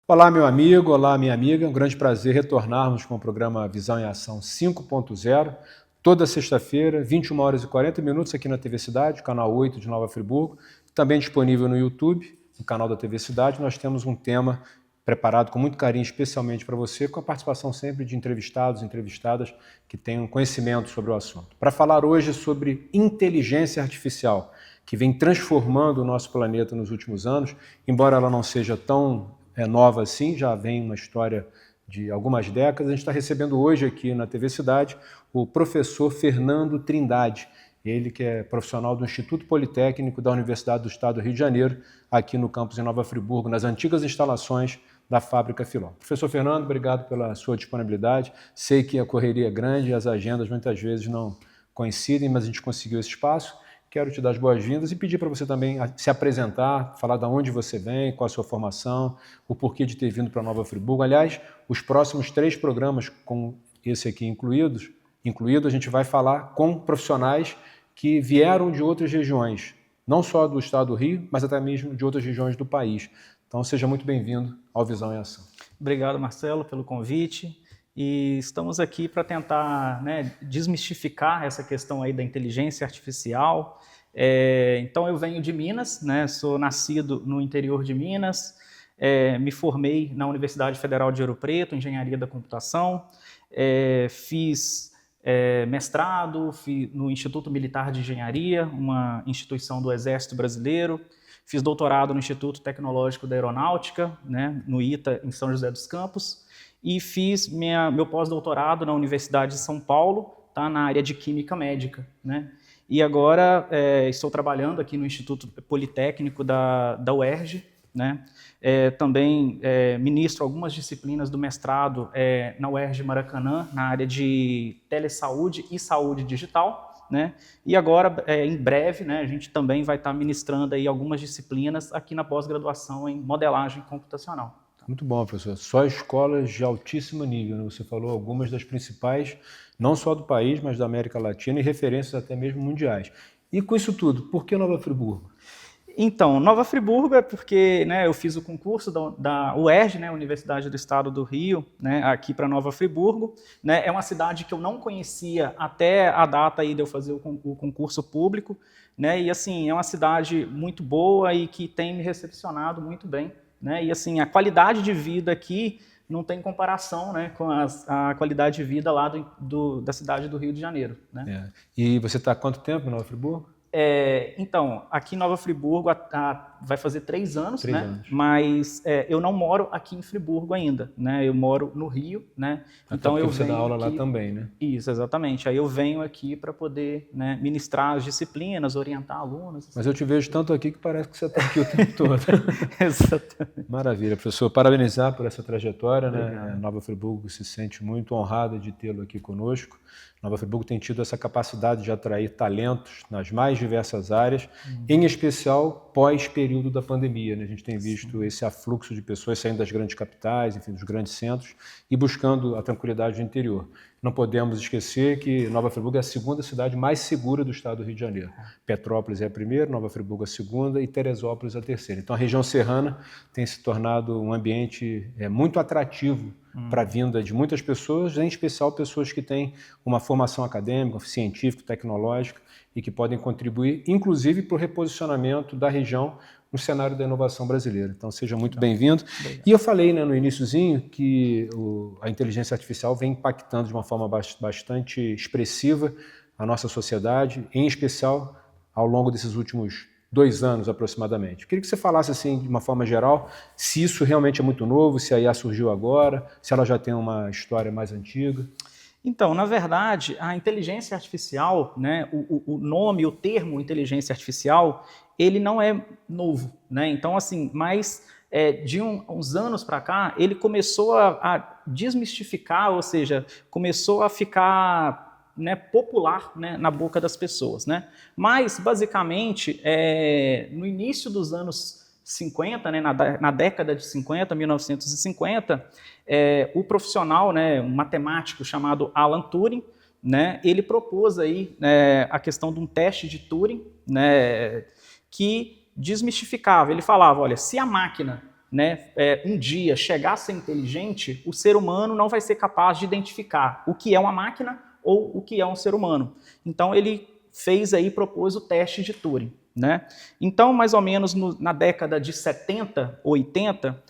Olá, meu amigo, olá, minha amiga. Um grande prazer retornarmos com o programa Visão em Ação 5.0, toda sexta-feira, 21 horas e 40 minutos aqui na TV Cidade, canal 8 de Nova Friburgo, também disponível no YouTube, no canal da TV Cidade. Nós temos um tema preparado com muito carinho, especialmente para você, com a participação sempre de entrevistados e entrevistadas que tenham conhecimento sobre o assunto. Para falar hoje sobre inteligência artificial, que vem transformando o nosso planeta nos últimos anos, embora ela não seja tão nova assim, já vem uma história de algumas décadas. A gente está recebendo hoje aqui na TV Cidade o professor Fernando Trindade, ele que é profissional do Instituto Politécnico da Universidade do Estado do Rio de Janeiro, aqui no campus em Nova Friburgo, nas antigas instalações da Fábrica Filó. Professor Fernando, obrigado pela sua disponibilidade. Sei que a correria é grande e as agendas muitas vezes não coincidem, mas a gente conseguiu esse espaço. Quero te dar as boas-vindas e pedir para você também se apresentar, falar de onde você vem, qual a sua formação, o porquê de ter vindo para Nova Friburgo. Aliás, os próximos 3 programas, com esse aqui incluído, a gente vai falar com profissionais que vieram de outras regiões, não só do estado do Rio, mas até mesmo de outras regiões do país. Então, seja muito bem-vindo ao Visão em Ação. Obrigado, Marcelo, pelo convite. E estamos aqui para tentar, desmistificar essa questão aí da inteligência artificial. Então, eu venho de Minas, sou nascido no interior de Minas, me formei na Universidade Federal de Ouro Preto, Engenharia da Computação, fiz mestrado no Instituto Militar de Engenharia, uma instituição do Exército Brasileiro, fiz doutorado no Instituto Tecnológico da Aeronáutica, no ITA, em São José dos Campos, e fiz meu pós-doutorado na Universidade de São Paulo, na área de Química Médica. E agora estou trabalhando aqui no Instituto Politécnico da UERJ, também ministro algumas disciplinas do mestrado na UERJ Maracanã, na área de telesaúde e saúde digital. E agora, em breve, a gente também vai estar ministrando aí algumas disciplinas aqui na pós-graduação em modelagem computacional. Muito bom, professor. Só escolas de altíssimo nível, Você falou algumas das principais, não só do país, mas da América Latina e referências até mesmo mundiais. E com isso tudo, por que Nova Friburgo? Então, Nova Friburgo é porque eu fiz o concurso da UERJ, Universidade do Estado do Rio, aqui para Nova Friburgo. É uma cidade que eu não conhecia até a data aí de eu fazer o concurso público. E assim, é uma cidade muito boa e que tem me recepcionado muito bem. E assim, a qualidade de vida aqui não tem comparação com a qualidade de vida lá da cidade do Rio de Janeiro. E você está há quanto tempo em Nova Friburgo? Então, aqui em Nova Friburgo vai fazer 3 anos, 3 anos. Mas eu não moro aqui em Friburgo ainda, Eu moro no Rio, Então você dá aula lá também, né? Isso, exatamente. Aí eu venho aqui para poder ministrar as disciplinas, orientar alunos. Mas eu te vejo tanto aqui que parece que você está aqui o tempo todo. Exatamente. Maravilha, professor. Parabenizar por essa trajetória, Nova Friburgo se sente muito honrada de tê-lo aqui conosco. Nova Friburgo tem tido essa capacidade de atrair talentos nas mais diversas áreas, em especial pós-período da pandemia. A gente tem visto esse afluxo de pessoas saindo das grandes capitais, enfim, dos grandes centros, e buscando a tranquilidade do interior. Não podemos esquecer que Nova Friburgo é a 2ª cidade mais segura do estado do Rio de Janeiro. Petrópolis é a primeira, Nova Friburgo a 2ª e Teresópolis a 3ª. Então a região serrana tem se tornado um ambiente muito atrativo para a vinda de muitas pessoas, em especial pessoas que têm uma formação acadêmica, científica, tecnológica e que podem contribuir, inclusive, para o reposicionamento da região no cenário da inovação brasileira. Então, seja muito bem-vindo. E eu falei no iniciozinho que a inteligência artificial vem impactando de uma forma bastante expressiva a nossa sociedade, em especial ao longo desses últimos 2 anos, aproximadamente. Eu queria que você falasse, assim, de uma forma geral, se isso realmente é muito novo, se a IA surgiu agora, se ela já tem uma história mais antiga. Então, na verdade, a inteligência artificial, o nome, o termo inteligência artificial, ele não é novo. Então, assim, mas de uns anos para cá, ele começou a desmistificar, ou seja, começou a ficar popular na boca das pessoas. Mas, basicamente, no início dos anos 50, na década de 50, 1950, o profissional, um matemático chamado Alan Turing, ele propôs aí, a questão de um teste de Turing, que desmistificava. Ele falava, olha, se a máquina né, um dia chegar a ser inteligente, o ser humano não vai ser capaz de identificar o que é uma máquina ou o que é um ser humano. Então ele propôs o teste de Turing, né? Então, mais ou menos na década de 70, 80,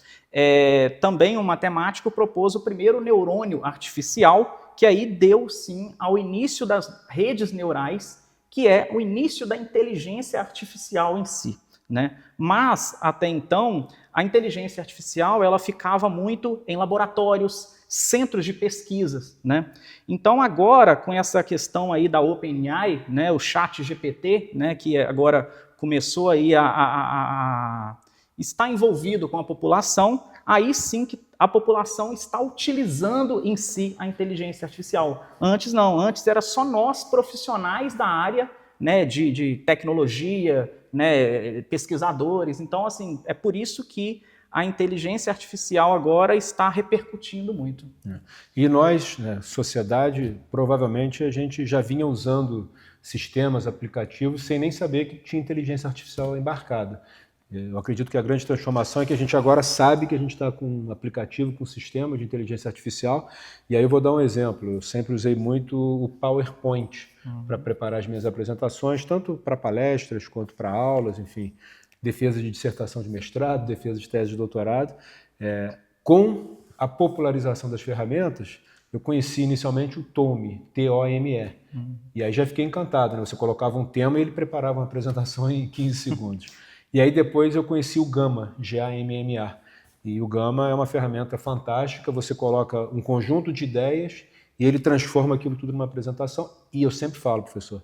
também um matemático propôs o primeiro neurônio artificial, que aí deu sim ao início das redes neurais, que é o início da inteligência artificial em si, né? Mas, até então, a inteligência artificial ela ficava muito em laboratórios, centros de pesquisas, né? Então, agora, com essa questão aí da OpenAI, né, o ChatGPT, né, que agora começou aí a estar envolvido com a população, aí sim que a população está utilizando em si a inteligência artificial. Antes não, antes era só nós profissionais da área, né, de tecnologia, né, pesquisadores. Então, assim, é por isso que a inteligência artificial agora está repercutindo muito. E nós, né, sociedade, provavelmente a gente já vinha usando sistemas, aplicativos, sem nem saber que tinha inteligência artificial embarcada. Eu acredito que a grande transformação é que a gente agora sabe que a gente está com um aplicativo, com um sistema de inteligência artificial. E aí eu vou dar um exemplo. Eu sempre usei muito o PowerPoint para preparar as minhas apresentações, tanto para palestras quanto para aulas, enfim, defesa de dissertação de mestrado, defesa de tese de doutorado. Com a popularização das ferramentas, eu conheci inicialmente o Tome, T-O-M-E. E aí já fiquei encantado, né? Você colocava um tema e ele preparava uma apresentação em 15 segundos. E aí depois eu conheci o Gamma, G-A-M-M-A. E o Gamma é uma ferramenta fantástica, você coloca um conjunto de ideias e ele transforma aquilo tudo numa apresentação. E eu sempre falo, professor,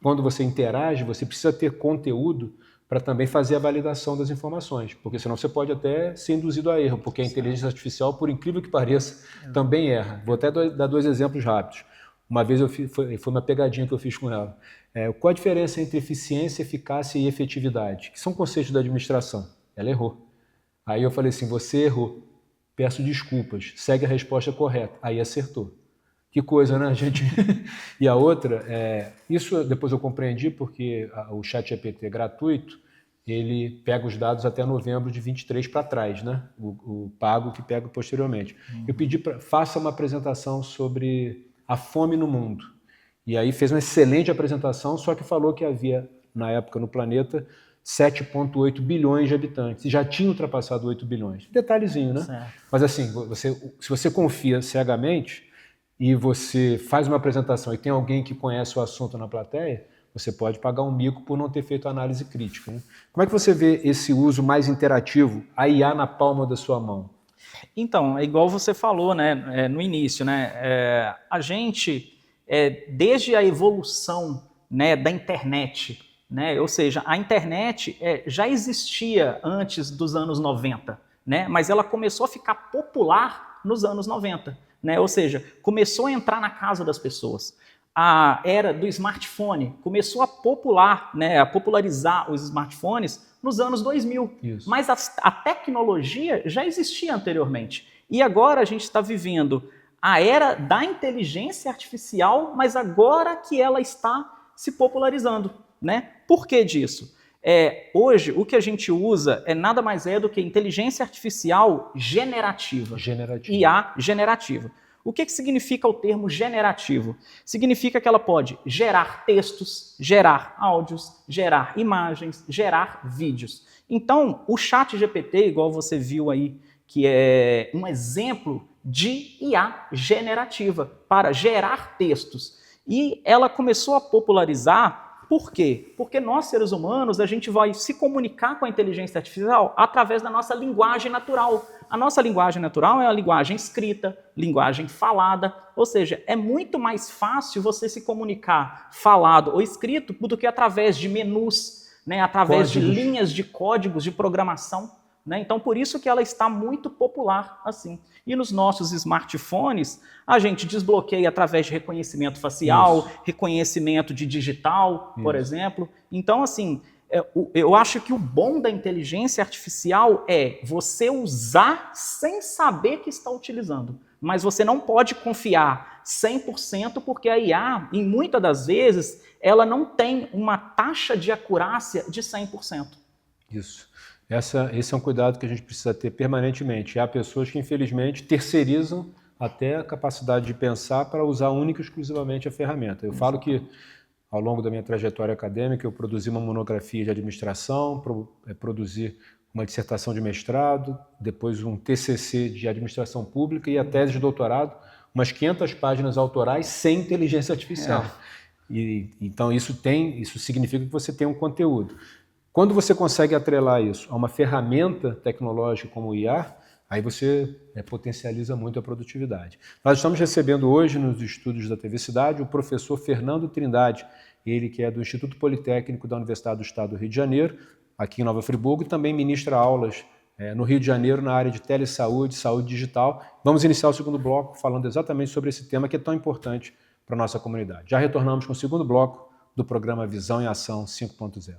quando você interage, você precisa ter conteúdo para também fazer a validação das informações, porque senão você pode até ser induzido a erro, porque a inteligência artificial, por incrível que pareça, também erra. Vou até dar 2 exemplos rápidos. Uma vez foi uma pegadinha que eu fiz com ela. Qual a diferença entre eficiência, eficácia e efetividade? Que são conceitos da administração. Ela errou. Aí eu falei assim, você errou, peço desculpas, segue a resposta correta. Aí acertou. Que coisa, né, gente? E a outra, isso depois eu compreendi porque o ChatGPT gratuito, ele pega os dados até novembro de 23 para trás, né? O pago que pega posteriormente. Eu pedi faça uma apresentação sobre a fome no mundo. E aí fez uma excelente apresentação, só que falou que havia, na época no planeta, 7,8 bilhões de habitantes. E já tinha ultrapassado 8 bilhões. Detalhezinho, né? Certo. Mas assim, se você confia cegamente e você faz uma apresentação e tem alguém que conhece o assunto na plateia, você pode pagar um mico por não ter feito análise crítica, né? Como é que você vê esse uso mais interativo, a IA na palma da sua mão? Então, é igual você falou, né, no início, né, a gente, desde a evolução, né, da internet, né, ou seja, a internet já existia antes dos anos 90, né, mas ela começou a ficar popular nos anos 90, né, ou seja, começou a entrar na casa das pessoas. A era do smartphone começou a popularizar os smartphones nos anos 2000. Isso. Mas a tecnologia já existia anteriormente. E agora a gente está vivendo a era da inteligência artificial, mas agora que ela está se popularizando, né? Por que disso? Hoje, o que a gente usa nada mais do que inteligência artificial generativa. IA generativa. O que significa o termo generativo? Significa que ela pode gerar textos, gerar áudios, gerar imagens, gerar vídeos. Então, o ChatGPT, igual você viu aí, que é um exemplo de IA generativa para gerar textos. E ela começou a popularizar, por quê? Porque nós, seres humanos, a gente vai se comunicar com a inteligência artificial através da nossa linguagem natural. A nossa linguagem natural é a linguagem escrita, linguagem falada, ou seja, é muito mais fácil você se comunicar falado ou escrito do que através de menus, né, através de linhas de códigos de programação, né? Então, por isso que ela está muito popular assim. E nos nossos smartphones, a gente desbloqueia através de reconhecimento facial, reconhecimento de digital, por exemplo. Então, assim, eu acho que o bom da inteligência artificial é você usar sem saber que está utilizando. Mas você não pode confiar 100% porque a IA, em muitas das vezes, ela não tem uma taxa de acurácia de 100%. Isso. Esse é um cuidado que a gente precisa ter permanentemente. Há pessoas que, infelizmente, terceirizam até a capacidade de pensar para usar única e exclusivamente a ferramenta. Eu falo que, ao longo da minha trajetória acadêmica, eu produzi uma monografia de administração, produzi uma dissertação de mestrado, depois um TCC de administração pública e a tese de doutorado, umas 500 páginas autorais sem inteligência artificial. Então isso significa que você tem um conteúdo. Quando você consegue atrelar isso a uma ferramenta tecnológica como o IA, aí você potencializa muito a produtividade. Nós estamos recebendo hoje nos estúdios da TV Cidade o professor Fernando Trindade, ele que é do Instituto Politécnico da Universidade do Estado do Rio de Janeiro, aqui em Nova Friburgo, e também ministra aulas no Rio de Janeiro na área de telesaúde, saúde digital. Vamos iniciar o segundo bloco falando exatamente sobre esse tema que é tão importante para a nossa comunidade. Já retornamos com o segundo bloco do programa Visão em Ação 5.0.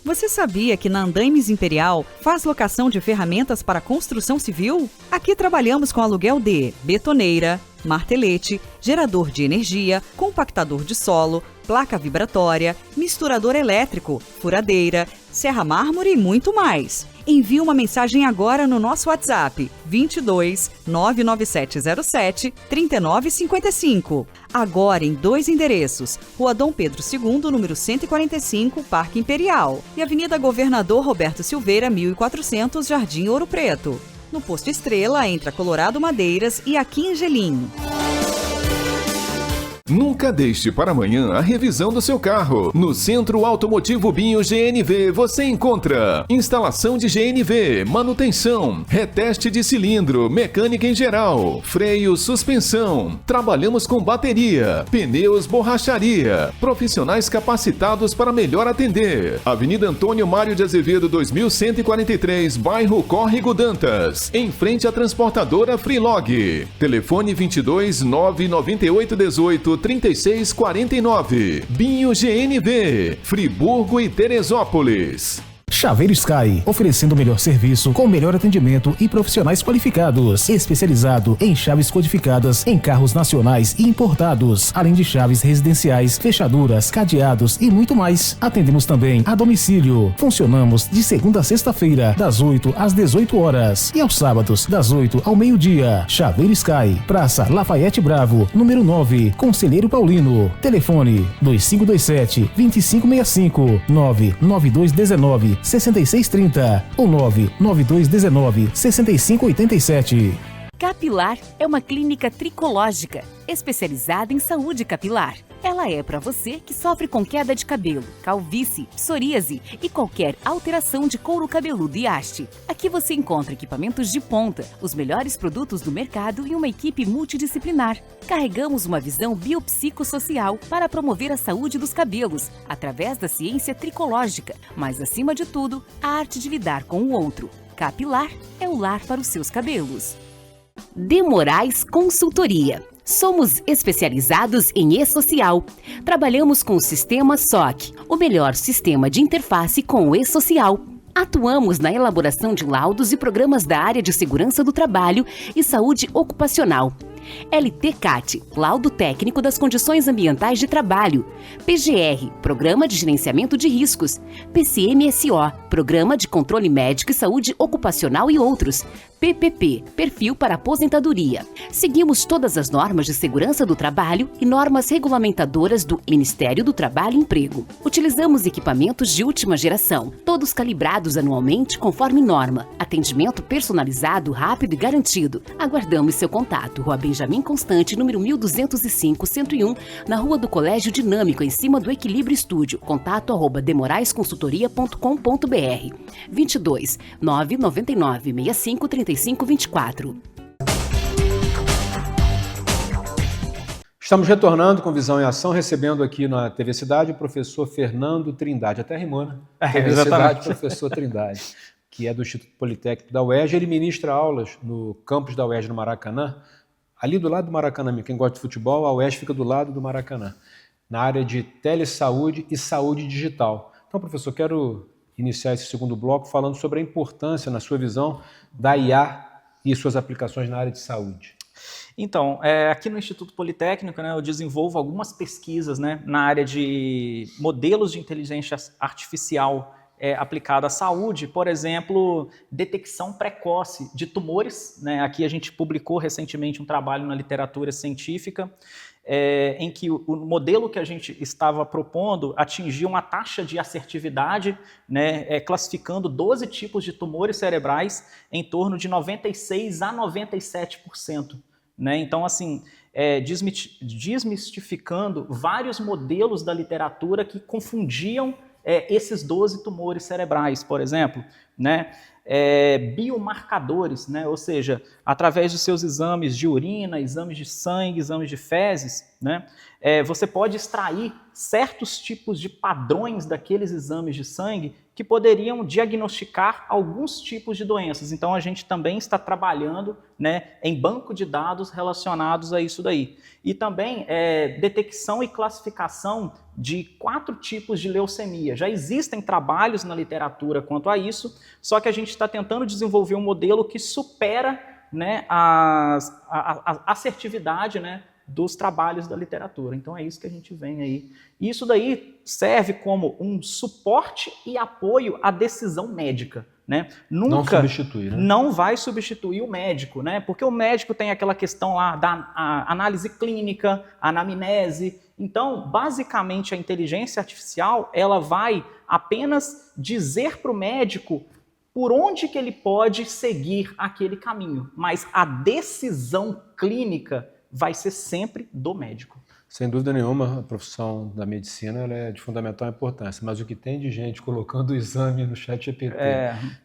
Você sabia que na Andaimes Imperial faz locação de ferramentas para construção civil? Aqui trabalhamos com aluguel de betoneira, martelete, gerador de energia, compactador de solo, placa vibratória, misturador elétrico, furadeira, serra mármore e muito mais. Envie uma mensagem agora no nosso WhatsApp 22 99707 3955. Agora em 2 endereços, Rua Dom Pedro II, número 145, Parque Imperial, e Avenida Governador Roberto Silveira, 1400, Jardim Ouro Preto. No Posto Estrela, entre a Colorado Madeiras e a Quingelim. Nunca deixe para amanhã a revisão do seu carro. No Centro Automotivo Binho GNV você encontra instalação de GNV, manutenção, reteste de cilindro, mecânica em geral, freio, suspensão. Trabalhamos com bateria, pneus, borracharia. Profissionais capacitados para melhor atender. Avenida Antônio Mário de Azevedo 2143, bairro Córrego Dantas, em frente à transportadora Freelog. Telefone 22 998 18 3649. Binho GNV, Friburgo e Teresópolis. Chaveiro Sky, oferecendo o melhor serviço, com o melhor atendimento e profissionais qualificados, especializado em chaves codificadas em carros nacionais e importados, além de chaves residenciais, fechaduras, cadeados e muito mais. Atendemos também a domicílio. Funcionamos de segunda a sexta-feira, das 8 às 18 horas e aos sábados, das 8 ao meio-dia. Chaveiro Sky, Praça Lafayette Bravo, número 9, Conselheiro Paulino. Telefone 2527-2565, 99219 6630 ou 99219 6587. Capilar é uma clínica tricológica, especializada em saúde capilar. Ela é para você que sofre com queda de cabelo, calvície, psoríase e qualquer alteração de couro cabeludo e haste. Aqui você encontra equipamentos de ponta, os melhores produtos do mercado e uma equipe multidisciplinar. Carregamos uma visão biopsicossocial para promover a saúde dos cabelos, através da ciência tricológica, mas acima de tudo, a arte de lidar com o outro. Capilar é o lar para os seus cabelos. De Moraes Consultoria. Somos especializados em e-social. Trabalhamos com o sistema SOC, o melhor sistema de interface com o e-social. Atuamos na elaboração de laudos e programas da área de segurança do trabalho e saúde ocupacional. LTCAT, Laudo Técnico das Condições Ambientais de Trabalho. PGR, Programa de Gerenciamento de Riscos. PCMSO, Programa de Controle Médico e Saúde Ocupacional e outros. PPP, Perfil para Aposentadoria. Seguimos todas as normas de segurança do trabalho e normas regulamentadoras do Ministério do Trabalho e Emprego. Utilizamos equipamentos de última geração, todos calibrados anualmente conforme norma. Atendimento personalizado, rápido e garantido. Aguardamos seu contato. Rua Benjamin Constante, número 1205-101, na Rua do Colégio Dinâmico, em cima do Equilíbrio Estúdio. Contato @demoraesconsultoria.com.br 22 999 65 3524. Estamos retornando com Visão em Ação, recebendo aqui na TV Cidade o professor Fernando Trindade, até rimou, né? TV Cidade, professor Trindade, que é do Instituto Politécnico da UERJ. Ele ministra aulas no campus da UERJ no Maracanã, ali do lado do Maracanã. Quem gosta de futebol, a UERJ fica do lado do Maracanã, na área de telesaúde e saúde digital. Então, professor, quero iniciar esse segundo bloco falando sobre a importância, na sua visão, da IA e suas aplicações na área de saúde. Então, aqui no Instituto Politécnico, né, eu desenvolvo algumas pesquisas, né, na área de modelos de inteligência artificial aplicada à saúde, por exemplo, detecção precoce de tumores, né? Aqui a gente publicou recentemente um trabalho na literatura científica, em que o modelo que a gente estava propondo atingia uma taxa de assertividade, né, classificando 12 tipos de tumores cerebrais em torno de 96% a 97%. Né? Então, assim, desmistificando vários modelos da literatura que confundiam esses 12 tumores cerebrais, por exemplo, né? Biomarcadores, né? Ou seja, através dos seus exames de urina, exames de sangue, exames de fezes, né? Você pode extrair certos tipos de padrões daqueles exames de sangue que poderiam diagnosticar alguns tipos de doenças. Então, a gente também está trabalhando, né, em banco de dados relacionados a isso daí. E também detecção e classificação de 4 tipos de leucemia. Já existem trabalhos na literatura quanto a isso, só que a gente está tentando desenvolver um modelo que supera, né, a assertividade, né, dos trabalhos da literatura. Então é isso que a gente vem aí. E isso daí serve como um suporte e apoio à decisão médica, né? Nunca não substitui, né? Não vai substituir o médico, né? Porque o médico tem aquela questão lá da análise clínica, anamnese. Então, basicamente, a inteligência artificial, ela vai apenas dizer para o médico por onde que ele pode seguir aquele caminho, mas a decisão clínica vai ser sempre do médico. Sem dúvida nenhuma, a profissão da medicina ela é de fundamental importância, mas o que tem de gente colocando o exame no ChatGPT,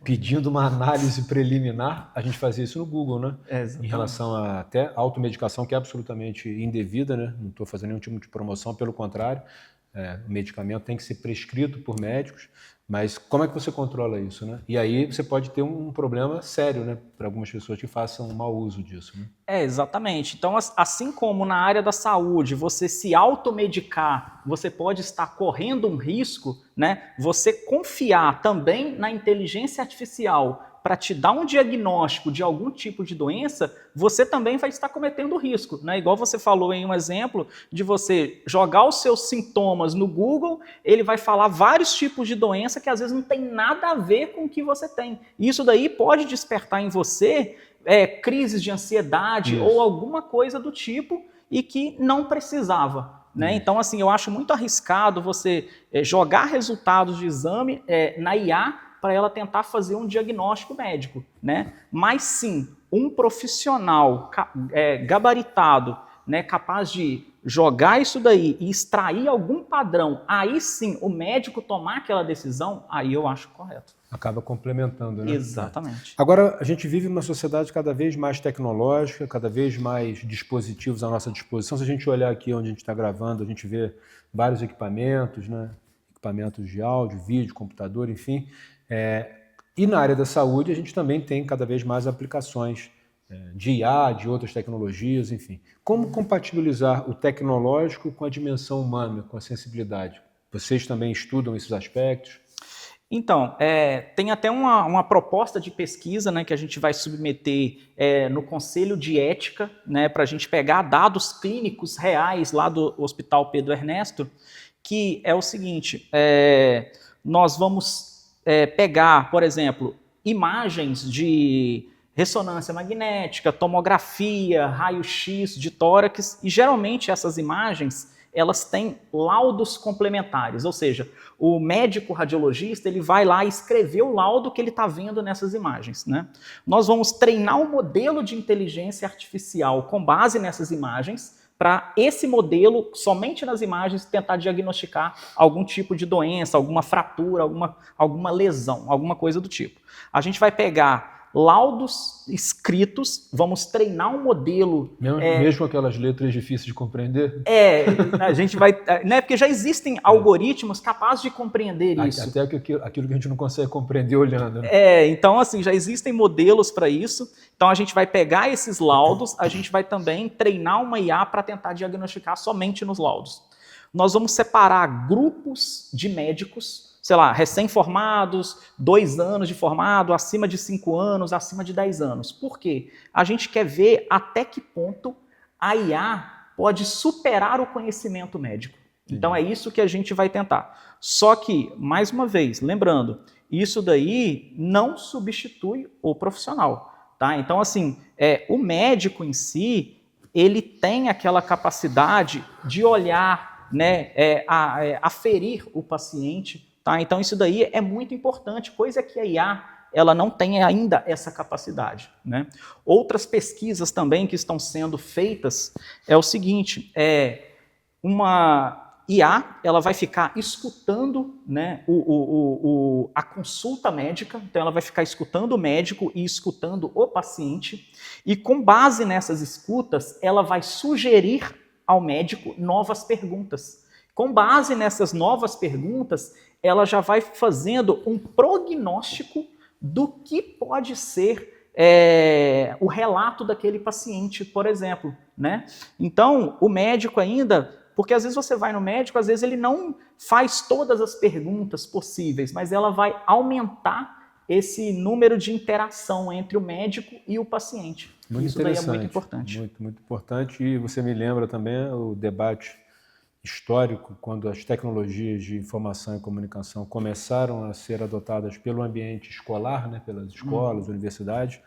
pedindo uma análise preliminar, a gente fazia isso no Google, né? Em relação a até automedicação, que é absolutamente indevida, né? Não estou fazendo nenhum tipo de promoção, pelo contrário, o medicamento tem que ser prescrito por médicos, mas como é que você controla isso, né? E aí você pode ter um problema sério, né, para algumas pessoas que façam mau uso disso, né? Exatamente. Então, assim como na área da saúde, você se automedicar, você pode estar correndo um risco, né? Você confiar também na inteligência artificial para te dar um diagnóstico de algum tipo de doença, você também vai estar cometendo risco, né? Igual você falou em um exemplo de você jogar os seus sintomas no Google, ele vai falar vários tipos de doença que às vezes não tem nada a ver com o que você tem. Isso daí pode despertar em você crises de ansiedade ou alguma coisa do tipo e que não precisava. Né? Então, assim, eu acho muito arriscado você jogar resultados de exame na IA para ela tentar fazer um diagnóstico médico, né? Mas sim, um profissional gabaritado, né, capaz de jogar isso daí e extrair algum padrão, aí sim o médico tomar aquela decisão, aí eu acho correto. Acaba complementando, né? Exatamente. Agora, a gente vive uma sociedade cada vez mais tecnológica, cada vez mais dispositivos à nossa disposição. Se a gente olhar aqui onde a gente está gravando, a gente vê vários equipamentos, né? Equipamentos de áudio, vídeo, computador, enfim. E na área da saúde, a gente também tem cada vez mais aplicações de IA, de outras tecnologias, enfim. Como compatibilizar o tecnológico com a dimensão humana, com a sensibilidade? Vocês também estudam esses aspectos? Então, tem até uma proposta de pesquisa, né, que a gente vai submeter no Conselho de Ética, né, para a gente pegar dados clínicos reais lá do Hospital Pedro Ernesto, que é o seguinte, nós vamos pegar, por exemplo, imagens de ressonância magnética, tomografia, raio-x de tórax, e geralmente essas imagens elas têm laudos complementares, ou seja, o médico radiologista ele vai lá escrever o laudo que ele está vendo nessas imagens, né? Nós vamos treinar um modelo de inteligência artificial com base nessas imagens para esse modelo, somente nas imagens, tentar diagnosticar algum tipo de doença, alguma fratura, alguma lesão, alguma coisa do tipo. A gente vai pegar laudos escritos, vamos treinar um modelo... Mesmo aquelas letras difíceis de compreender? A gente vai... Né, porque já existem algoritmos capazes de compreender isso. Até aquilo que a gente não consegue compreender olhando. Né? Então, assim, já existem modelos para isso. Então, a gente vai pegar esses laudos, a gente vai também treinar uma IA para tentar diagnosticar somente nos laudos. Nós vamos separar grupos de médicos sei lá, recém-formados, 2 anos de formado, acima de 5 anos, acima de 10 anos. Por quê? A gente quer ver até que ponto a IA pode superar o conhecimento médico. Então é isso que a gente vai tentar. Só que, mais uma vez, lembrando, isso daí não substitui o profissional. Tá? Então, assim, o médico em si, ele tem aquela capacidade de olhar, né, aferir o paciente. Tá? Então, isso daí é muito importante, coisa que a IA ela não tem ainda essa capacidade. Né? Outras pesquisas também que estão sendo feitas é o seguinte, uma IA ela vai ficar escutando, né, a consulta médica, então ela vai ficar escutando o médico e escutando o paciente, e com base nessas escutas, ela vai sugerir ao médico novas perguntas. Com base nessas novas perguntas, ela já vai fazendo um prognóstico do que pode ser o relato daquele paciente, por exemplo. Né? Então, o médico ainda... Porque às vezes você vai no médico, às vezes ele não faz todas as perguntas possíveis, mas ela vai aumentar esse número de interação entre o médico e o paciente. Muito Isso daí é muito importante. Muito importante. E você me lembra também o debate histórico, quando as tecnologias de informação e comunicação começaram a ser adotadas pelo ambiente escolar, né, pelas escolas, universidades.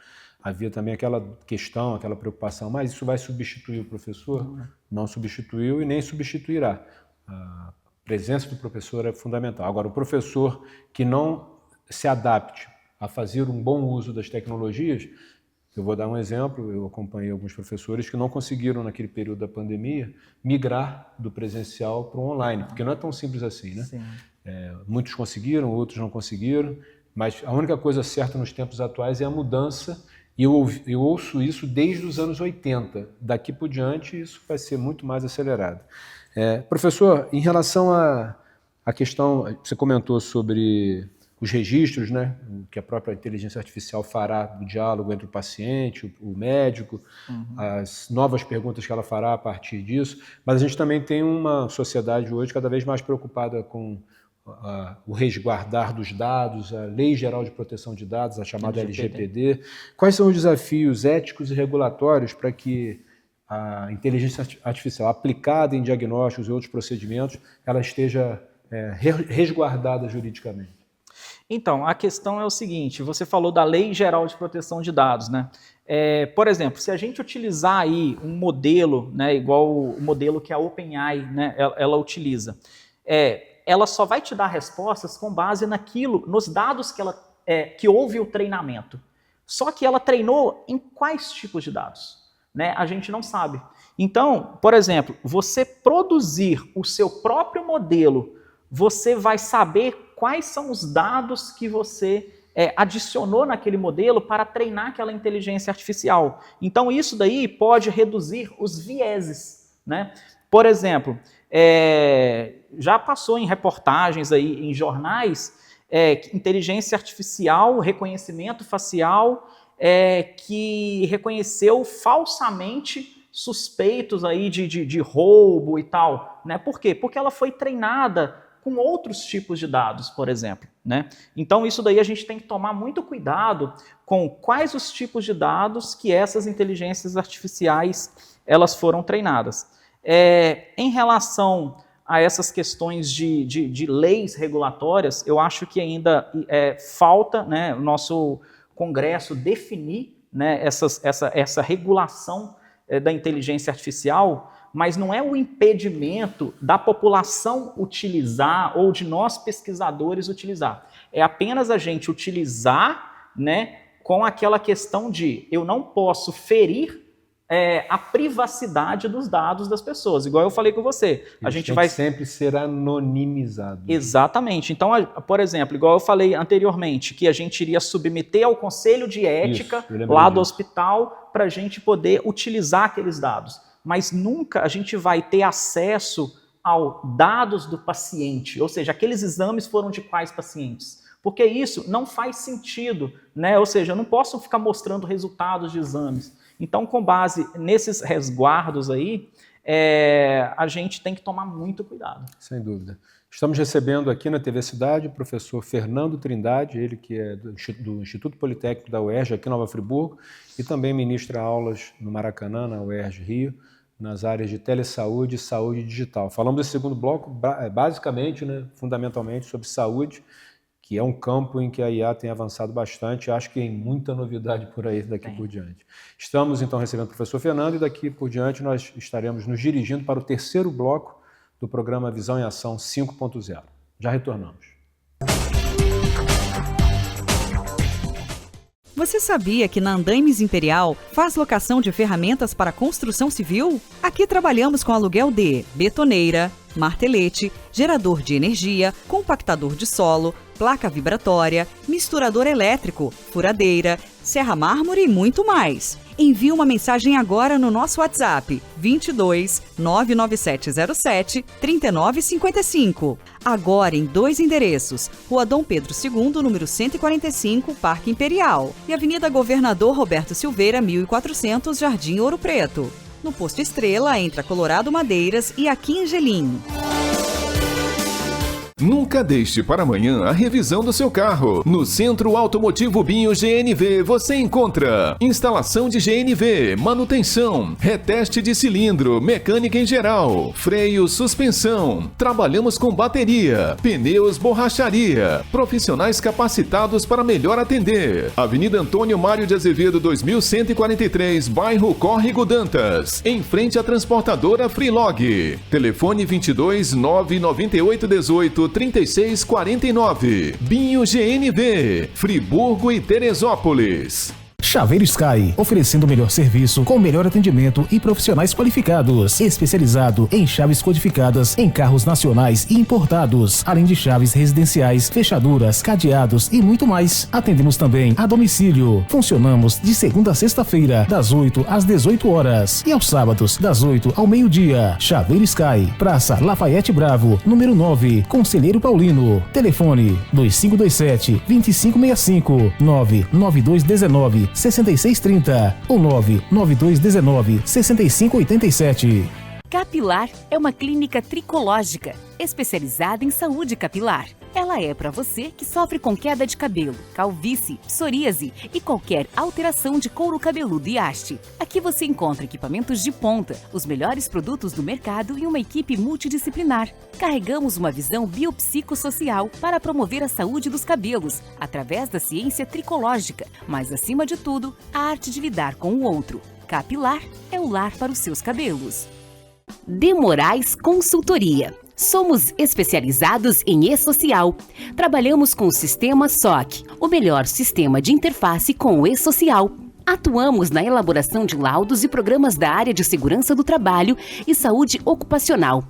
Havia também aquela questão, aquela preocupação, mas isso vai substituir o professor? Não substituiu e nem substituirá. A presença do professor é fundamental. Agora, o professor que não se adapte a fazer um bom uso das tecnologias, eu vou dar um exemplo, eu acompanhei alguns professores que não conseguiram, naquele período da pandemia, migrar do presencial para o online, porque não é tão simples assim, né? Sim. Muitos conseguiram, outros não conseguiram, mas a única coisa certa nos tempos atuais é a mudança. E eu ouço isso desde os anos 80. Daqui por diante, isso vai ser muito mais acelerado. Professor, em relação à questão, você comentou sobre os registros, né, que a própria inteligência artificial fará do diálogo entre o paciente, o médico, as novas perguntas que ela fará a partir disso, mas a gente também tem uma sociedade hoje cada vez mais preocupada com o resguardar dos dados, a Lei Geral de Proteção de Dados, a chamada LGPD. Quais são os desafios éticos e regulatórios para que a inteligência artificial aplicada em diagnósticos e outros procedimentos ela esteja resguardada juridicamente? Então, a questão é o seguinte, você falou da Lei Geral de Proteção de Dados, né? Por exemplo, se a gente utilizar aí um modelo, né, igual o modelo que a OpenAI, né, ela utiliza, ela só vai te dar respostas com base nos dados que houve o treinamento. Só que ela treinou em quais tipos de dados? Né? A gente não sabe. Então, por exemplo, você produzir o seu próprio modelo, você vai saber quais são os dados que você adicionou naquele modelo para treinar aquela inteligência artificial. Então, isso daí pode reduzir os vieses. Né? Por exemplo, já passou em reportagens aí, em jornais, inteligência artificial, reconhecimento facial, que reconheceu falsamente suspeitos aí de roubo e tal. Né? Por quê? Porque ela foi treinada com outros tipos de dados, por exemplo. Né? Então isso daí a gente tem que tomar muito cuidado com quais os tipos de dados que essas inteligências artificiais elas foram treinadas. Em relação a essas questões de leis regulatórias, eu acho que ainda falta, né, o nosso Congresso definir, né, essa regulação da inteligência artificial, mas não é o impedimento da população utilizar ou de nós pesquisadores utilizar. É apenas a gente utilizar, né, com aquela questão de eu não posso ferir a privacidade dos dados das pessoas. Igual eu falei com você. A gente vai sempre ser anonimizado. Exatamente. Então, por exemplo, igual eu falei anteriormente, que a gente iria submeter ao Conselho de Ética lá do hospital para a gente poder utilizar aqueles dados. Mas nunca a gente vai ter acesso aos dados do paciente, ou seja, aqueles exames foram de quais pacientes. Porque isso não faz sentido, né? Ou seja, eu não posso ficar mostrando resultados de exames. Então, com base nesses resguardos aí, a gente tem que tomar muito cuidado. Sem dúvida. Estamos recebendo aqui na TV Cidade o professor Fernando Trindade, ele que é do Instituto Politécnico da UERJ, aqui em Nova Friburgo, e também ministra aulas no Maracanã, na UERJ Rio, nas áreas de telesaúde e saúde digital. Falamos desse segundo bloco, basicamente, né, fundamentalmente, sobre saúde, que é um campo em que a IA tem avançado bastante, acho que tem muita novidade por aí daqui por diante. Estamos, então, recebendo o professor Fernando e daqui por diante nós estaremos nos dirigindo para o terceiro bloco do programa Visão em Ação 5.0. Já retornamos. Você sabia que na Andaimes Imperial faz locação de ferramentas para construção civil? Aqui trabalhamos com aluguel de betoneira, martelete, gerador de energia, compactador de solo, placa vibratória, misturador elétrico, furadeira, serra mármore e muito mais. Envie uma mensagem agora no nosso WhatsApp 22 99707 3955. Agora em 2 endereços, Rua Dom Pedro II, número 145, Parque Imperial, e Avenida Governador Roberto Silveira, 1400, Jardim Ouro Preto. No Posto Estrela, entre a Colorado Madeiras e a Quingelim. Nunca deixe para amanhã a revisão do seu carro. No Centro Automotivo Binho GNV você encontra instalação de GNV, manutenção, reteste de cilindro, mecânica em geral, freio, suspensão. Trabalhamos com bateria, pneus, borracharia. Profissionais capacitados para melhor atender. Avenida Antônio Mário de Azevedo 2143, bairro Córrego Dantas, em frente à transportadora Freelog. Telefone 22 998 18 3649. Binho GNV, Friburgo e Teresópolis. Chaveiro Sky, oferecendo o melhor serviço com o melhor atendimento e profissionais qualificados, especializado em chaves codificadas em carros nacionais e importados, além de chaves residenciais, fechaduras, cadeados e muito mais. Atendemos também a domicílio. Funcionamos de segunda a sexta-feira, das 8 às 18 horas e aos sábados, das 8 ao meio-dia. Chaveiro Sky, Praça Lafayette Bravo, número 9, Conselheiro Paulino. Telefone 2527-2565, 99219-6630 ou 99219-6587. Capilar é uma clínica tricológica, especializada em saúde capilar. Ela é para você que sofre com queda de cabelo, calvície, psoríase e qualquer alteração de couro cabeludo e haste. Aqui você encontra equipamentos de ponta, os melhores produtos do mercado e uma equipe multidisciplinar. Carregamos uma visão biopsicossocial para promover a saúde dos cabelos, através da ciência tricológica, mas acima de tudo, a arte de lidar com o outro. Capilar é o lar para os seus cabelos. De Moraes Consultoria. Somos especializados em e-social. Trabalhamos com o sistema SOC, o melhor sistema de interface com o e-social. Atuamos na elaboração de laudos e programas da área de segurança do trabalho e saúde ocupacional.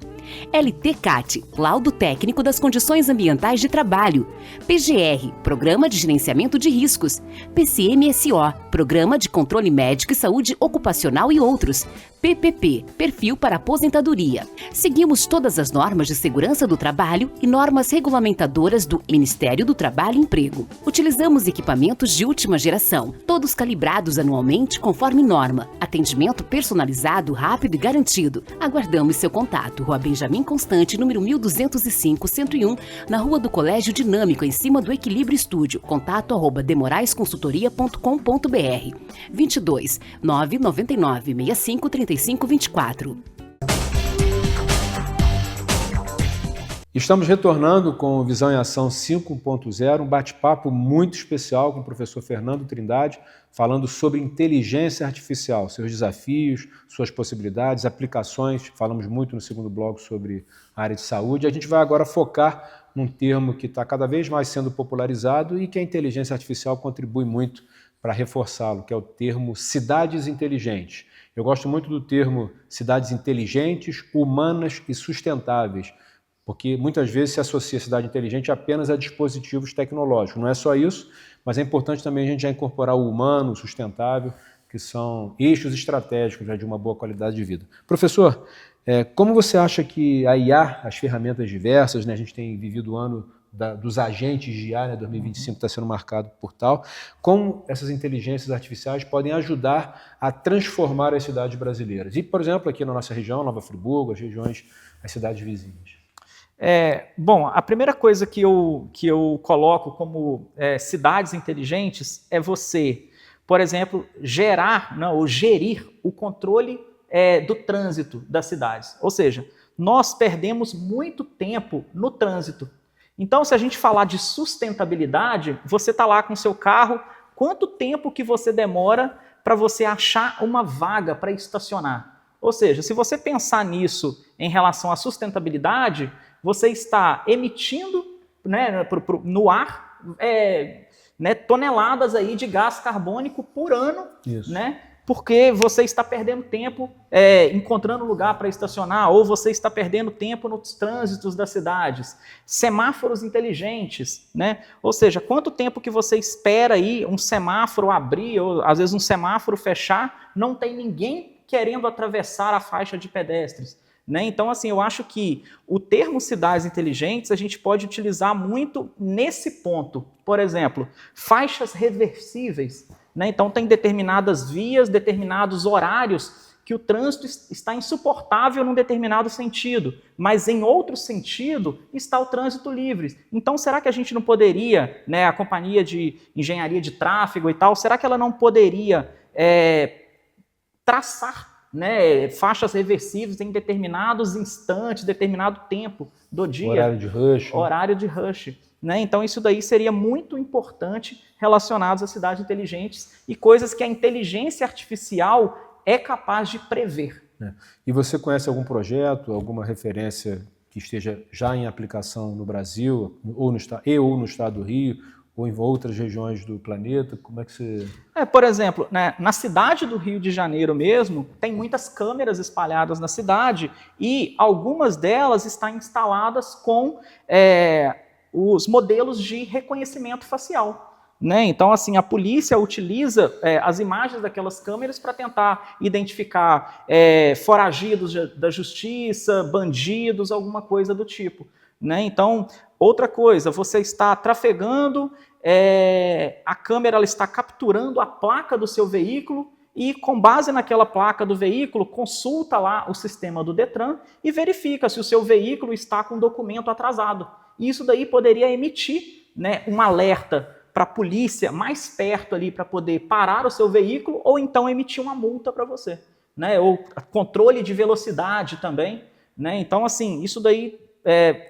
LTCAT, Laudo Técnico das Condições Ambientais de Trabalho. PGR, Programa de Gerenciamento de Riscos. PCMSO, Programa de Controle Médico e Saúde Ocupacional e outros. PPP, Perfil para Aposentadoria. Seguimos todas as normas de segurança do trabalho e normas regulamentadoras do Ministério do Trabalho e Emprego. Utilizamos equipamentos de última geração, todos calibrados anualmente conforme norma. Atendimento personalizado, rápido e garantido. Aguardamos seu contato. Rua Benjamin Constante, número 1205-101, na Rua do Colégio Dinâmico, em cima do Equilíbrio Estúdio. Contato @demoraesconsultoria.com.br 22 999 65 35 24. Estamos retornando com o Visão em Ação 5.0, um bate-papo muito especial com o professor Fernando Trindade, falando sobre inteligência artificial, seus desafios, suas possibilidades, aplicações. Falamos muito no segundo bloco sobre a área de saúde. A gente vai agora focar num termo que está cada vez mais sendo popularizado e que a inteligência artificial contribui muito para reforçá-lo, que é o termo cidades inteligentes. Eu gosto muito do termo cidades inteligentes, humanas e sustentáveis, porque muitas vezes se associa a cidade inteligente apenas a dispositivos tecnológicos. Não é só isso, mas é importante também a gente já incorporar o humano, o sustentável, que são eixos estratégicos de uma boa qualidade de vida. Professor, como você acha que a IA, as ferramentas diversas, né, a gente tem vivido o ano dos agentes de IA, né, 2025 está sendo marcado por tal, como essas inteligências artificiais podem ajudar a transformar as cidades brasileiras. E, por exemplo, aqui na nossa região, Nova Friburgo, as cidades vizinhas. Bom, a primeira coisa que eu coloco como cidades inteligentes é você, por exemplo, gerir o controle do trânsito das cidades. Ou seja, nós perdemos muito tempo no trânsito. Então, se a gente falar de sustentabilidade, você está lá com o seu carro, quanto tempo que você demora para você achar uma vaga para estacionar? Ou seja, se você pensar nisso em relação à sustentabilidade, você está emitindo, né, no ar toneladas aí de gás carbônico por ano, né, porque você está perdendo tempo encontrando lugar para estacionar, ou você está perdendo tempo nos trânsitos das cidades. Semáforos inteligentes, né? Ou seja, quanto tempo que você espera aí um semáforo abrir, ou às vezes um semáforo fechar, não tem ninguém querendo atravessar a faixa de pedestres. Né? Então, assim, eu acho que o termo cidades inteligentes a gente pode utilizar muito nesse ponto. Por exemplo, faixas reversíveis. Né? Então, tem determinadas vias, determinados horários que o trânsito está insuportável num determinado sentido, mas em outro sentido está o trânsito livre. Então, será que a gente não poderia, né, a companhia de engenharia de tráfego e tal, será que ela não poderia traçar, né, faixas reversíveis em determinados instantes, determinado tempo do dia? Horário de rush. Horário de rush. Né? Então, isso daí seria muito importante relacionado às cidades inteligentes e coisas que a inteligência artificial é capaz de prever. E você conhece algum projeto, alguma referência que esteja já em aplicação no Brasil, ou no estado do Rio, ou em outras regiões do planeta? Como é que você... Por exemplo, né, na cidade do Rio de Janeiro mesmo, tem muitas câmeras espalhadas na cidade e algumas delas estão instaladas com os modelos de reconhecimento facial. Né? Então, assim, a polícia utiliza as imagens daquelas câmeras para tentar identificar foragidos da justiça, bandidos, alguma coisa do tipo. Né? Então, outra coisa, você está trafegando, a câmera ela está capturando a placa do seu veículo e, com base naquela placa do veículo, consulta lá o sistema do Detran e verifica se o seu veículo está com documento atrasado. E isso daí poderia emitir, né, um alerta para a polícia mais perto ali para poder parar o seu veículo ou então emitir uma multa para você. Né? Ou controle de velocidade também. Né? Então, assim, isso daí...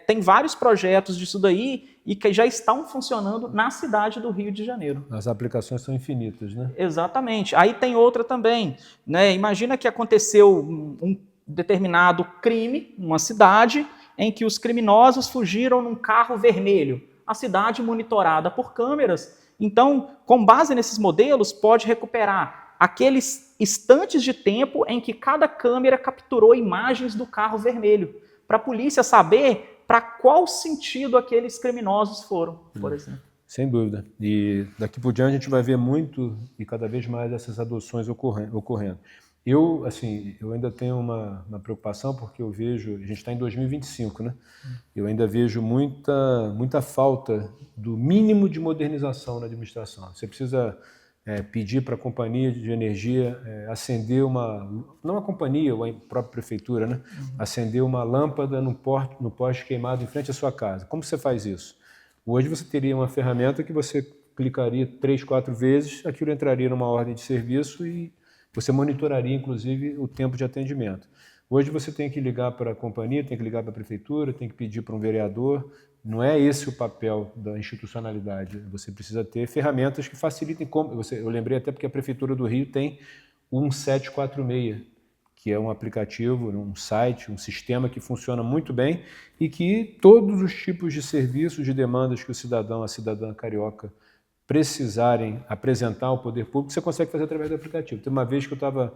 tem vários projetos disso daí e que já estão funcionando na cidade do Rio de Janeiro. As aplicações são infinitas, né? Exatamente. Aí tem outra também. Né? Imagina que aconteceu um determinado crime numa cidade em que os criminosos fugiram num carro vermelho. A cidade monitorada por câmeras. Então, com base nesses modelos, pode recuperar aqueles instantes de tempo em que cada câmera capturou imagens do carro vermelho, para a polícia saber para qual sentido aqueles criminosos foram, por exemplo. Sem dúvida. E daqui por diante a gente vai ver muito e cada vez mais essas adoções ocorrendo. Eu ainda tenho uma preocupação porque eu vejo, a gente está em 2025, né? Eu ainda vejo muita falta do mínimo de modernização na administração. Você precisa pedir para a companhia de energia acender não a companhia, ou a própria prefeitura, né? Acender uma lâmpada no poste queimado em frente à sua casa. Como você faz isso? Hoje você teria uma ferramenta que você clicaria 3, 4 vezes, aquilo entraria numa ordem de serviço e você monitoraria, inclusive, o tempo de atendimento. Hoje você tem que ligar para a companhia, tem que ligar para a prefeitura, tem que pedir para um vereador. Não é esse o papel da institucionalidade. Você precisa ter ferramentas que facilitem. Eu lembrei até porque a Prefeitura do Rio tem o 1746, que é um aplicativo, um site, um sistema que funciona muito bem e que todos os tipos de serviços, de demandas que o cidadão, a cidadã carioca precisarem apresentar ao poder público, você consegue fazer através do aplicativo. Tem uma vez que eu estava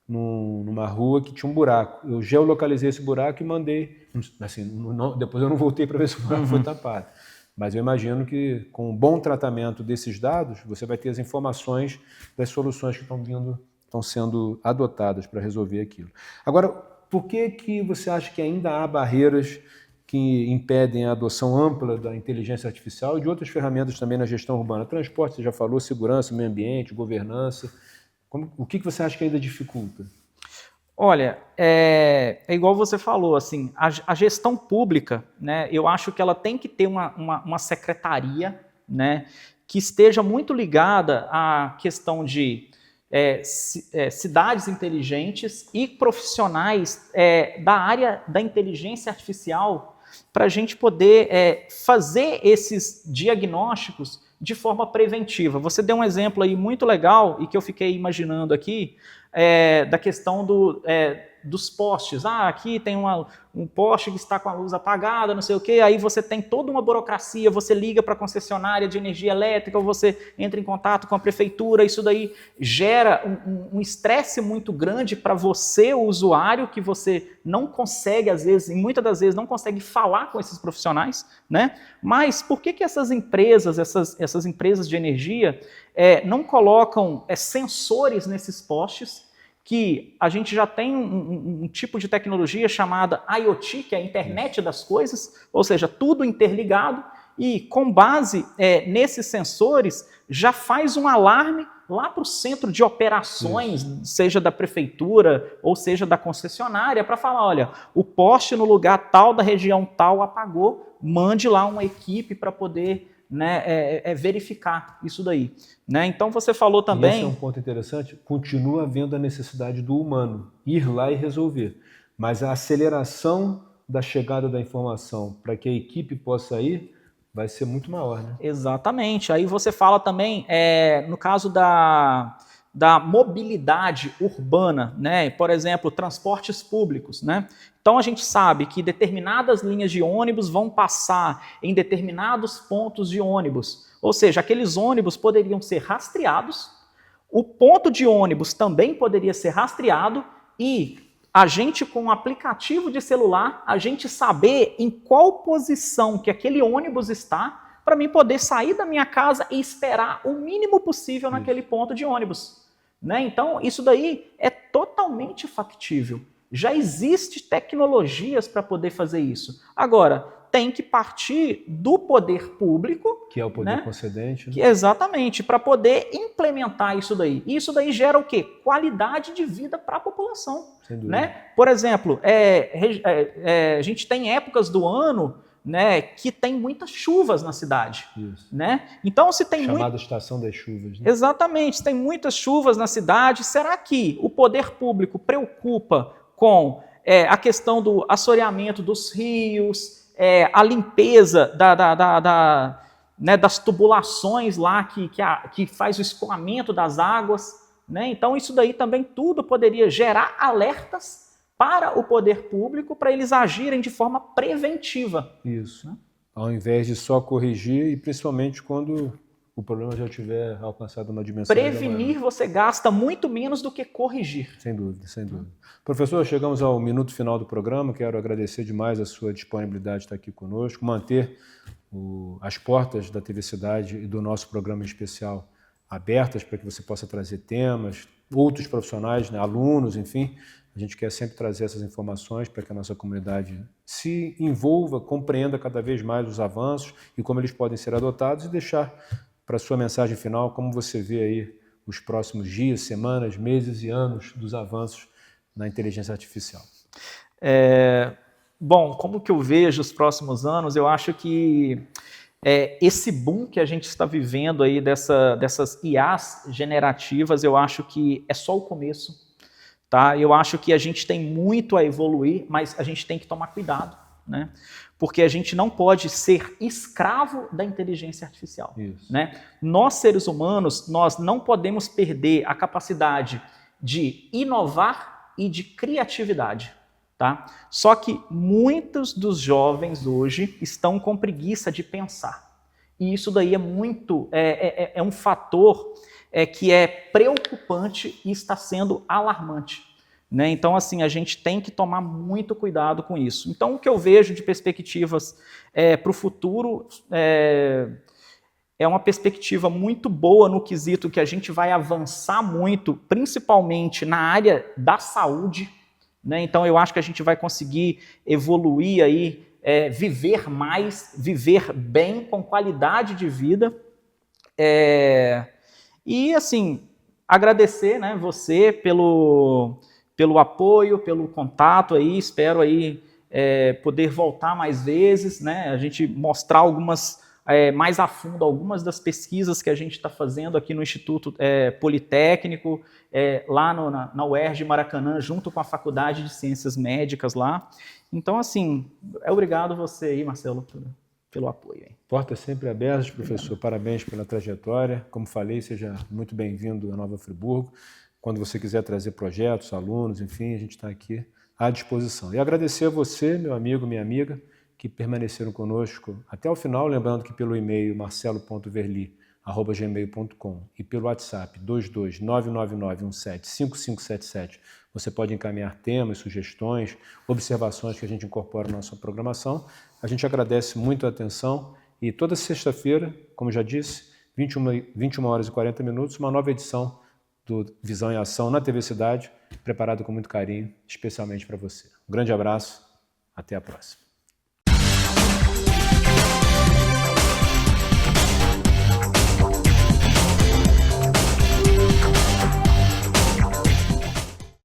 numa rua que tinha um buraco. Eu geolocalizei esse buraco e mandei. Assim, depois eu não voltei para ver se o buraco foi tapado. Mas eu imagino que com um bom tratamento desses dados, você vai ter as informações das soluções que estão sendo adotadas para resolver aquilo. Agora, por que você acha que ainda há barreiras que impedem a adoção ampla da inteligência artificial e de outras ferramentas também na gestão urbana. Transporte, você já falou, segurança, meio ambiente, governança. O que você acha que ainda dificulta? Olha, é igual você falou, assim, a gestão pública, né, eu acho que ela tem que ter uma secretaria, né, que esteja muito ligada à questão de cidades inteligentes e profissionais da área da inteligência artificial para a gente poder fazer esses diagnósticos de forma preventiva. Você deu um exemplo aí muito legal e que eu fiquei imaginando aqui, da questão dos postes. Aqui tem um poste que está com a luz apagada, não sei o quê, aí você tem toda uma burocracia, você liga para a concessionária de energia elétrica, ou você entra em contato com a prefeitura, isso daí gera um estresse muito grande para você, o usuário, que você não consegue, às vezes, e muitas das vezes não consegue falar com esses profissionais, né? Mas por que essas empresas de energia não colocam sensores nesses postes, que a gente já tem um tipo de tecnologia chamada IoT, que é a internet das coisas, ou seja, tudo interligado, e com base nesses sensores já faz um alarme lá para o centro de operações, seja da prefeitura ou seja da concessionária, para falar, olha, o poste no lugar tal, da região tal, apagou, mande lá uma equipe para poder verificar isso daí. Né? Então você falou também... Esse é um ponto interessante, continua havendo a necessidade do humano ir lá e resolver, mas a aceleração da chegada da informação para que a equipe possa ir vai ser muito maior, né? Exatamente. Aí você fala também, no caso da mobilidade urbana, né? Por exemplo, transportes públicos, né? Então a gente sabe que determinadas linhas de ônibus vão passar em determinados pontos de ônibus, ou seja, aqueles ônibus poderiam ser rastreados, o ponto de ônibus também poderia ser rastreado e a gente, com um aplicativo de celular, a gente saber em qual posição que aquele ônibus está para mim poder sair da minha casa e esperar o mínimo possível naquele ponto de ônibus. Né? Então, isso daí é totalmente factível. Já existe tecnologias para poder fazer isso. Agora, tem que partir do poder público, que é o poder concedente, né? Exatamente, para poder implementar isso daí. E isso daí gera o quê? Qualidade de vida para a população. Sem dúvida. Né? Por exemplo, a gente tem épocas do ano, né, que tem muitas chuvas na cidade. Isso. Né? Então, se tem chamada estação das chuvas. Né? Exatamente, se tem muitas chuvas na cidade, será que o poder público preocupa com a questão do assoreamento dos rios, a limpeza das tubulações lá que faz o escoamento das águas? Né? Então, isso daí também tudo poderia gerar alertas para o poder público, para eles agirem de forma preventiva. Isso. Né? Ao invés de só corrigir, e principalmente quando o problema já tiver alcançado uma dimensão... Prevenir você gasta muito menos do que corrigir. Sem dúvida, sem dúvida. Professor, chegamos ao minuto final do programa. Quero agradecer demais a sua disponibilidade de estar aqui conosco, manter as portas da TV Cidade e do nosso programa especial abertas para que você possa trazer temas, outros profissionais, né, alunos, enfim. A gente quer sempre trazer essas informações para que a nossa comunidade se envolva, compreenda cada vez mais os avanços e como eles podem ser adotados, e deixar para a sua mensagem final como você vê aí os próximos dias, semanas, meses e anos dos avanços na inteligência artificial. Bom, como que eu vejo os próximos anos? Eu acho que esse boom que a gente está vivendo aí dessas IAs generativas, eu acho que é só o começo. Tá? Eu acho que a gente tem muito a evoluir, mas a gente tem que tomar cuidado, né? Porque a gente não pode ser escravo da inteligência artificial. Né? Nós, seres humanos, nós não podemos perder a capacidade de inovar e de criatividade. Tá? Só que muitos dos jovens hoje estão com preguiça de pensar. E isso daí é um fator que é preocupante e está sendo alarmante. Né? Então, assim, a gente tem que tomar muito cuidado com isso. Então, o que eu vejo de perspectivas para o futuro é uma perspectiva muito boa no quesito que a gente vai avançar muito, principalmente na área da saúde. Né? Então, eu acho que a gente vai conseguir evoluir aí viver mais, viver bem, com qualidade de vida. E, assim, agradecer, né, você pelo apoio, pelo contato aí, espero aí poder voltar mais vezes, né, a gente mostrar mais a fundo algumas das pesquisas que a gente está fazendo aqui no Instituto Politécnico, lá na UERJ Maracanã, junto com a Faculdade de Ciências Médicas lá. Então, assim, obrigado você aí, Marcelo, pelo apoio. Portas sempre abertas, professor. Parabéns pela trajetória. Como falei, seja muito bem-vindo a Nova Friburgo. Quando você quiser trazer projetos, alunos, enfim, a gente está aqui à disposição. E agradecer a você, meu amigo, minha amiga, que permaneceram conosco até o final, lembrando que pelo e-mail marcelo.verli@gmail.com e pelo WhatsApp 22999175577 você pode encaminhar temas, sugestões, observações que a gente incorpora na nossa programação. A gente agradece muito a atenção e toda sexta-feira, como já disse, 21 horas e 40 minutos, uma nova edição do Visão em Ação na TV Cidade, preparada com muito carinho, especialmente para você. Um grande abraço, até a próxima.